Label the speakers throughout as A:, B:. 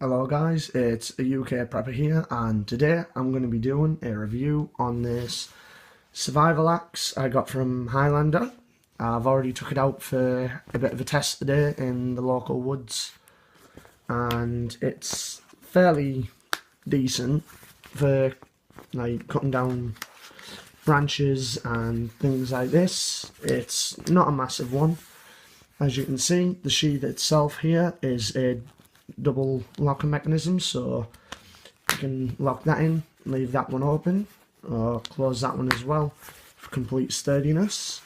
A: Hello guys, it's a UK Prepper here, and today I'm going to be doing a review on this survival axe I got from Highlander. I've already took it out for a bit of a test today in the local woods, and it's fairly decent for like cutting down branches and things like this. It's not a massive one. As you can see, the sheath itself here is a double locking mechanism, so you can lock that in, leave that one open, or close that one as well for complete sturdiness.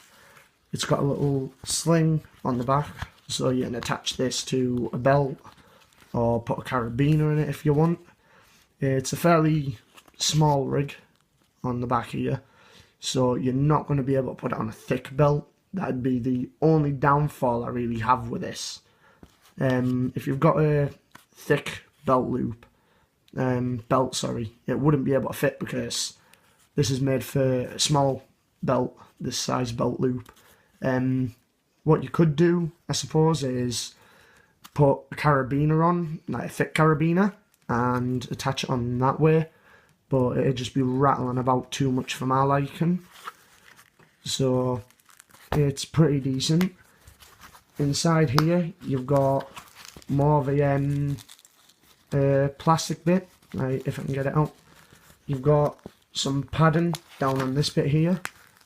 A: It's got a little sling on the back, so you can attach this to a belt or put a carabiner in it if you want. It's a fairly small rig on the back here, so you're not going to be able to put it on a thick belt. That'd be the only downfall I really have with this. If you've got a thick belt, it wouldn't be able to fit because this is made for a small belt, this size belt loop. What you could do, I suppose, is put a carabiner on, like a thick carabiner, and attach it on that way, but it'd just be rattling about too much for my liking. So it's pretty decent. Inside here, you've got more of a plastic bit, right, if I can get it out. You've got some padding down on this bit here,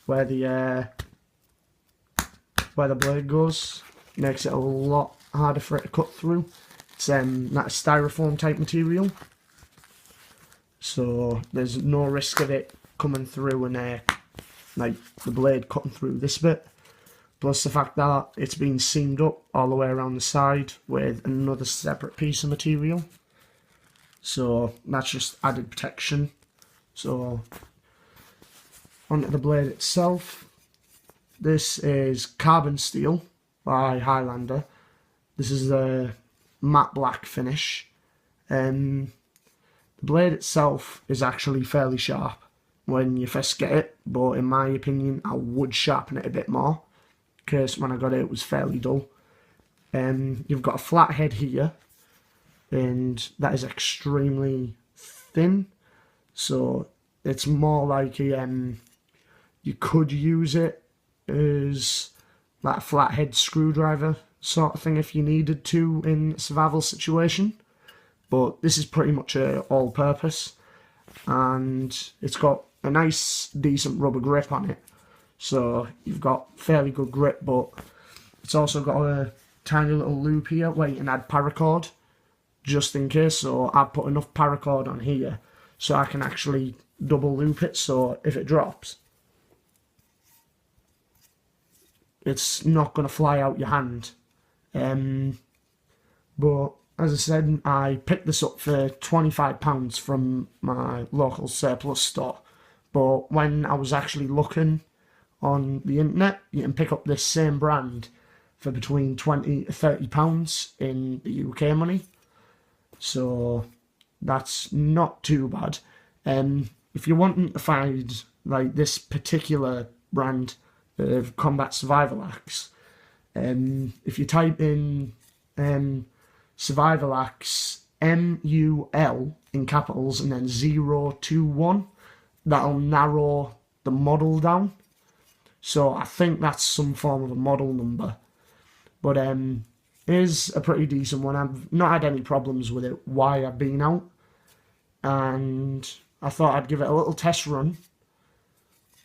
A: where the blade goes. Makes it a lot harder for it to cut through. It's that styrofoam type material, so there's no risk of it coming through and like the blade cutting through this bit. Plus the fact that it's been seamed up all the way around the side with another separate piece of material. So that's just added protection. So onto the blade itself. This is carbon steel by Highlander. This is the matte black finish. The blade itself is actually fairly sharp when you first get it, but in my opinion I would sharpen it a bit more, because when I got it, it was fairly dull. You've got a flat head here, and that is extremely thin, so it's more like you could use it as like a flathead screwdriver sort of thing if you needed to in a survival situation, but this is pretty much all-purpose, and it's got a nice decent rubber grip on it. So you've got fairly good grip, but it's also got a tiny little loop here where you can add paracord just in case. So I've put enough paracord on here so I can actually double loop it, so if it drops, it's not going to fly out your hand. But as I said, I picked this up for £25 from my local surplus store. But when I was actually looking on the internet, you can pick up this same brand for between £20 to £30 in the UK money, so that's not too bad. If you're wanting to find like this particular brand of combat survival axe, if you type in survival axe MUL in capitals and then 021, that'll narrow the model down. So I think that's some form of a model number. But it is a pretty decent one. I've not had any problems with it while I've been out. And I thought I'd give it a little test run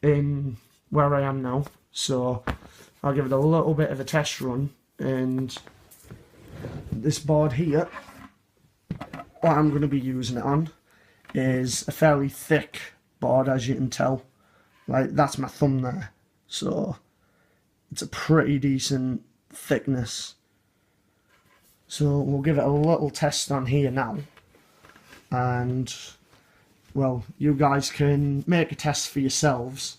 A: in where I am now. So I'll give it a little bit of a test run. And this board here, what I'm going to be using it on, is a fairly thick board, as you can tell. Like, that's my thumb there. So it's a pretty decent thickness. So we'll give it a little test on here now, and well, you guys can make a test for yourselves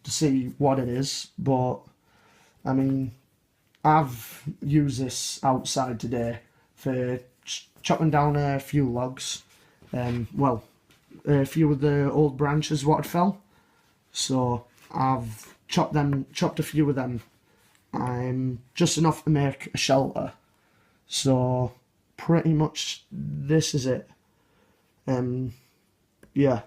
A: to see what it is. But I mean, I've used this outside today for chopping down a few logs, well, a few of the old branches what had fell, so I've chopped a few of them, just enough to make a shelter. So pretty much, this is it. Yeah.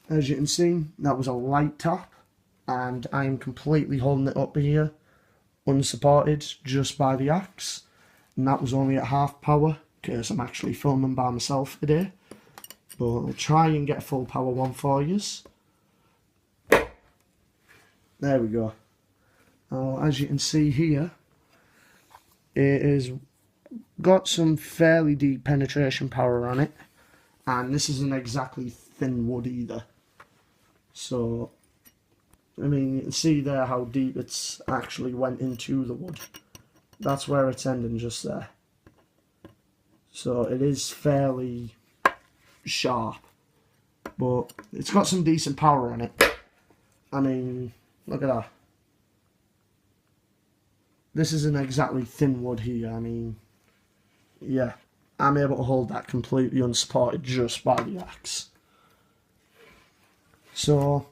A: As you can see, that was a light top, and I am completely holding it up here, unsupported, just by the axe, and that was only at half power, because I'm actually filming by myself today, but I'll try and get a full power one for you. There we go. Now, as you can see here, it has got some fairly deep penetration power on it, and this isn't exactly thin wood either. So, I mean, you can see there how deep it's actually went into the wood. That's where it's ending, just there. So it is fairly sharp, but it's got some decent power on it. I mean, look at that. This isn't exactly thin wood here. I mean, yeah, I'm able to hold that completely unsupported just by the axe. So,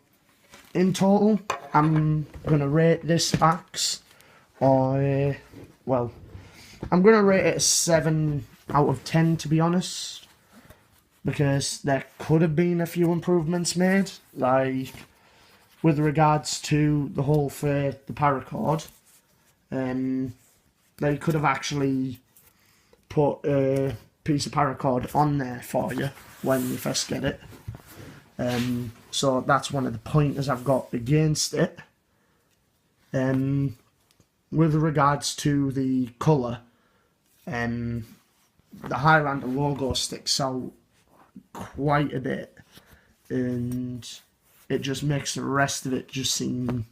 A: in total, I'm going to rate this axe, well, I'm going to rate it a 7 out of 10, to be honest, because there could have been a few improvements made, like, with regards to the hole for the paracord. They could have actually put a piece of paracord on there for you when you first get it. So that's one of the pointers I've got against it. With regards to the colour, the Highlander logo sticks out quite a bit, and it just makes the rest of it just seem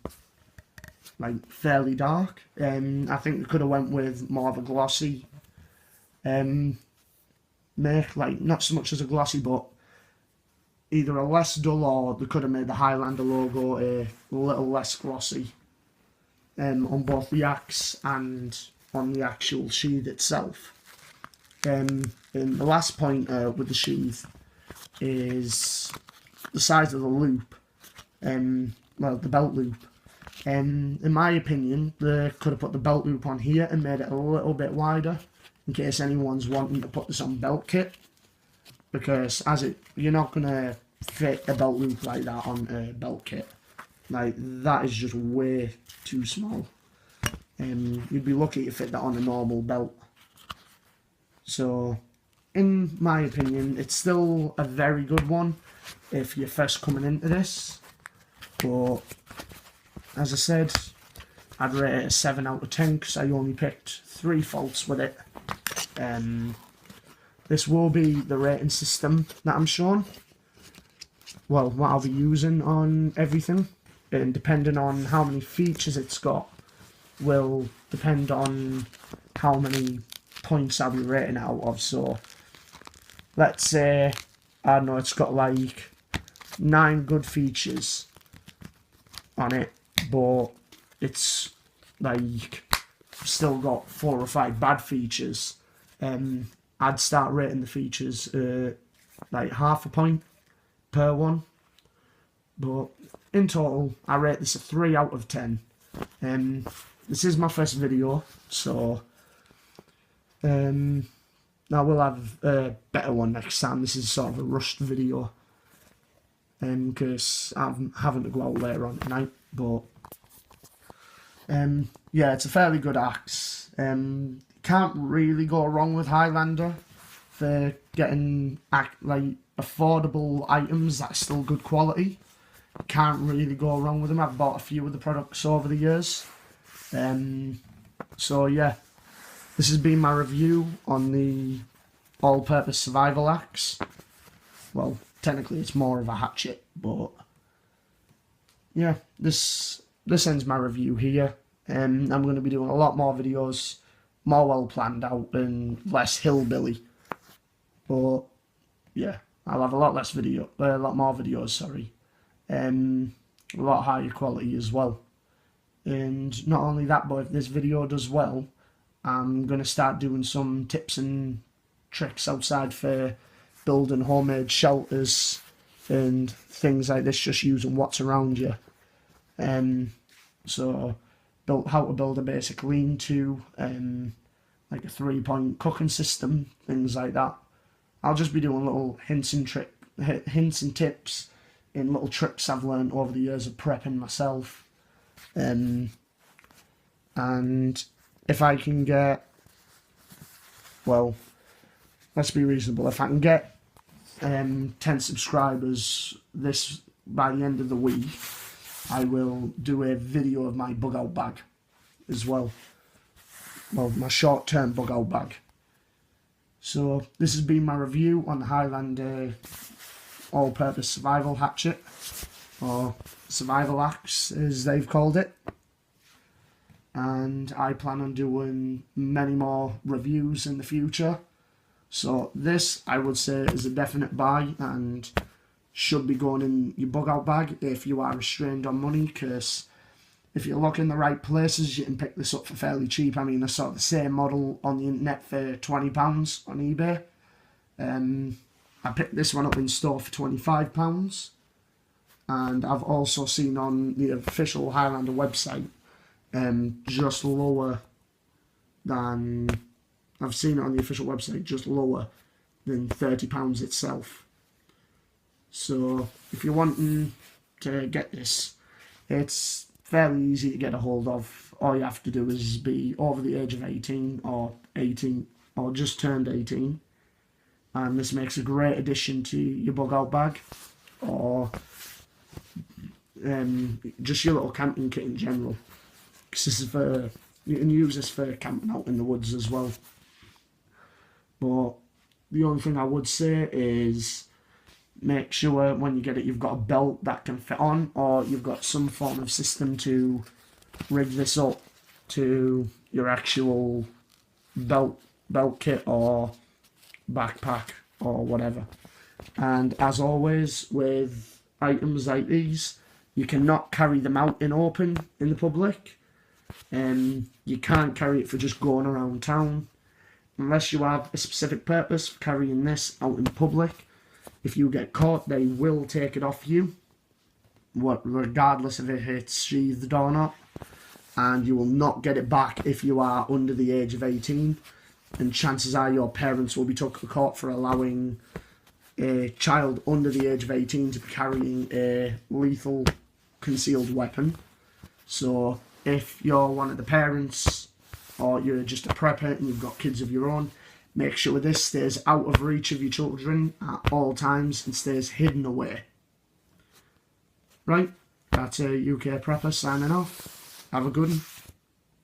A: like fairly dark. I think we could have went with more of a glossy make, like not so much as a glossy, but either a less dull, or they could have made the Highlander logo a little less glossy on both the axe and on the actual sheath itself. And the last point with the sheath is the size of the loop, well, the belt loop. In my opinion, they could have put the belt loop on here and made it a little bit wider, in case anyone's wanting to put this on belt kit, because you're not going to fit a belt loop like that on a belt kit. Like, that is just way too small. You'd be lucky to fit that on a normal belt. So, in my opinion, it's still a very good one if you're first coming into this. But, as I said, I'd rate it a 7 out of 10 because I only picked 3 faults with it. This will be the rating system that I'm showing. Well, what I'll be using on everything, and depending on how many features it's got, will depend on how many points I'll be rating out of. So, let's say, I don't know, it's got like 9 good features on it, but it's like still got 4 or 5 bad features. I'd start rating the features like half a point per one. But in total, I rate this a 3 out of 10. This is my first video, so I will have a better one next time. This is sort of a rushed video, because I'm having to go out later on tonight. But yeah, it's a fairly good axe. Can't really go wrong with Highlander for getting like affordable items that are still good quality. Can't really go wrong with them. I've bought a few of the products over the years. So yeah, this has been my review on the all-purpose survival axe. Well, technically it's more of a hatchet, but yeah, this ends my review here. I'm going to be doing a lot more videos, more well planned out and less hillbilly. But yeah, I'll have a lot more videos, sorry. A lot higher quality as well. And not only that, but if this video does well, I'm going to start doing some tips and tricks outside for building homemade shelters and things like this, just using what's around you. So how to build a basic lean-to, like a 3-point cooking system, things like that. I'll just be doing little hints and tips in little tricks I've learned over the years of prepping myself. And if I can get, well, let's be reasonable, if I can get 10 subscribers by the end of the week, I will do a video of my bug out bag as well. Well, my short-term bug out bag. So this has been my review on the Highlander all-purpose survival hatchet, or survival axe as they've called it. And I plan on doing many more reviews in the future. So this, I would say, is a definite buy and should be going in your bug out bag if you are restrained on money, because if you look in the right places, you can pick this up for fairly cheap. I mean, I saw the same model on the internet for £20 on eBay. I picked this one up in store for £25. And I've also seen on the official Highlander website, just lower than... I've seen it on the official website, just lower than £30 itself. So, if you're wanting to get this, it's fairly easy to get a hold of. All you have to do is be over the age of 18 or just turned 18. And this makes a great addition to your bug out bag, or just your little camping kit in general. Because this is you can use this for camping out in the woods as well. But the only thing I would say is make sure when you get it you've got a belt that can fit on, or you've got some form of system to rig this up to your actual belt kit or backpack or whatever. And as always with items like these, you cannot carry them out in open in the public. You can't carry it for just going around town unless you have a specific purpose for carrying this out in public. If you get caught, they will take it off you, regardless of if it's sheathed or not, and you will not get it back if you are under the age of 18, and chances are your parents will be took to court for allowing a child under the age of 18 to be carrying a lethal concealed weapon. So if you're one of the parents, or you're just a prepper and you've got kids of your own, make sure this stays out of reach of your children at all times and stays hidden away. Right, that's a UK Prepper signing off. Have a good one.